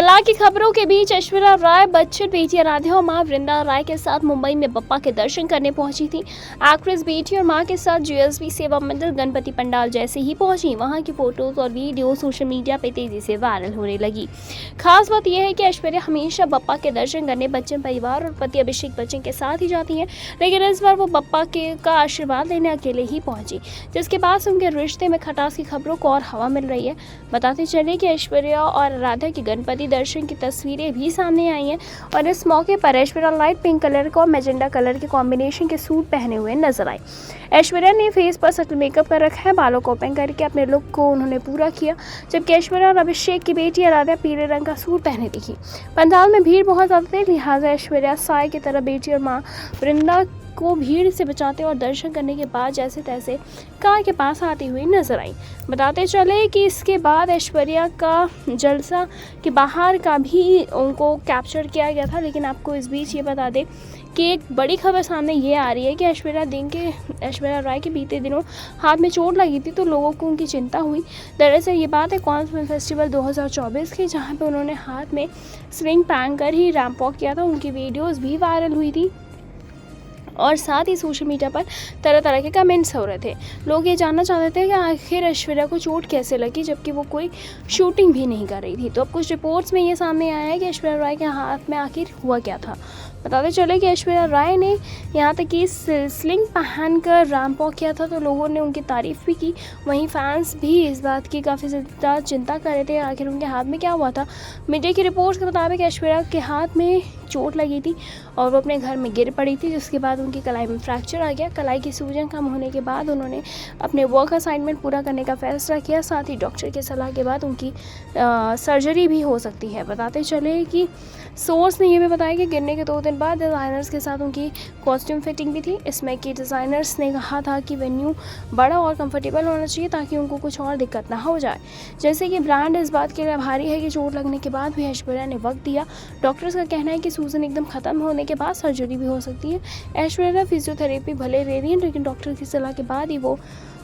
फिलहाल की खबरों के बीच ऐश्वर्या राय बच्चन बेटी आराध्या और मां वृंदा राय के साथ मुंबई में बप्पा के दर्शन करने पहुंची थी। एक्ट्रेस बेटी और मां के साथ जीएसबी सेवा मंदिर गणपति पंडाल जैसे ही पहुंची, वहां की फोटोज और वीडियो सोशल मीडिया पे तेजी से वायरल होने लगी। खास बात यह है कि ऐश्वर्या हमेशा बप्पा के दर्शन करने बच्चन परिवार और पति अभिषेक बच्चन के साथ ही जाती हैं, लेकिन इस बार वो बप्पा का आशीर्वाद लेने अकेले ही पहुंची, जिसके बाद उनके रिश्ते में खटास की खबरों को और हवा मिल रही है। बताते चले कि ऐश्वर्या और आराध्या की गणपति दर्शन की तस्वीरें भी सामने आई हैं और इस मौके पर ऐश्वर्या लाइट पिंक कलर का और मैजेंडा कलर के कॉम्बिनेशन के सूट पहने हुए नजर आई। ऐश्वर्या ने फेस पर सटल मेकअप कर रखा है, बालों को ओपन करके अपने लुक को उन्होंने पूरा किया, जबकि ऐश्वर्या और अभिषेक की बेटी आराध्या पीले रंग का सूट पहने दिखी। पंडाल में भीड़ बहुत ज्यादा थी, लिहाजा ऐश्वर्या साय की तरह बेटी और मां वृंदा को भीड़ से बचाते और दर्शन करने के बाद जैसे तैसे कार के पास आती हुई नजर आई। बताते चले कि इसके बाद ऐश्वर्या का जलसा के बाहर का भी उनको कैप्चर किया गया था, लेकिन आपको इस बीच ये बता दें कि एक बड़ी खबर सामने ये आ रही है कि ऐश्वर्या राय के बीते दिनों हाथ में चोट लगी थी, तो लोगों को उनकी चिंता हुई। दरअसल ये बात है कॉन्स फिल्म फेस्टिवल 2024 की, जहाँ पे उन्होंने हाथ में स्विंग पहन कर ही रैंप वॉक किया था। उनकी वीडियोज़ भी वायरल हुई थी और साथ ही सोशल मीडिया पर तरह तरह के कमेंट्स हो रहे थे। लोग ये जानना चाहते थे कि आखिर ऐश्वर्या को चोट कैसे लगी, जबकि वो कोई शूटिंग भी नहीं कर रही थी। तो अब कुछ रिपोर्ट्स में ये सामने आया है कि ऐश्वर्या राय के हाथ में आखिर हुआ क्या था। बताते चले कि ऐश्वर्या राय ने यहाँ तक कि स्लिंग पहनकर रैंप वॉक किया था, तो लोगों ने उनकी तारीफ़ भी की। वहीं फैंस भी इस बात की काफ़ी ज़्यादा चिंता कर रहे थे आखिर उनके हाथ में क्या हुआ था। मीडिया की रिपोर्ट्स के मुताबिक ऐश्वर्या के हाथ में चोट लगी थी और वो अपने घर में गिर पड़ी थी, जिसके बाद उनकी कलाई में फ्रैक्चर आ गया। कलाई की सूजन कम होने के बाद उन्होंने अपने वर्क असाइनमेंट पूरा करने का फैसला किया। साथ ही डॉक्टर की सलाह के बाद उनकी सर्जरी भी हो सकती है। बताते चले कि सोर्स ने यह भी बताया कि गिरने के 2 दिन बाद डिज़ाइनर्स के साथ उनकी कॉस्ट्यूम फिटिंग भी थी। इसमें कि डिज़ाइनर्स ने कहा था कि वेन्यू बड़ा और कंफर्टेबल होना चाहिए ताकि उनको कुछ और दिक्कत ना हो जाए। जैसे कि ब्रांड इस बात के लिए आभारी है कि चोट लगने के बाद भी ऐश्वर्या ने वक्त दिया। डॉक्टर्स का कहना है कि सूजन एकदम ख़त्म होने के बाद सर्जरी भी हो सकती है। ऐश्वर्या फिजियोथेरेपी भले ले रही है, लेकिन डॉक्टर की सलाह के बाद ही वो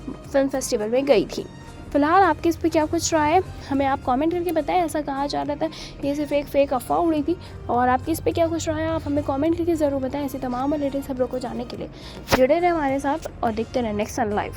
फिल्म फेस्टिवल में गई थी। फिलहाल आपकी इस पर क्या कुछ राय है, हमें आप कमेंट करके बताएं। ऐसा कहा जा रहा था ये सिर्फ एक फेक अफवाह उड़ी थी, और आपकी इस पर क्या कुछ राय है आप हमें कमेंट करके ज़रूर बताएं। ऐसी तमाम लेटेस्ट खबरों को जानने के लिए जुड़े रहें हमारे साथ और देखते रहें नेक्स्ट सन लाइव।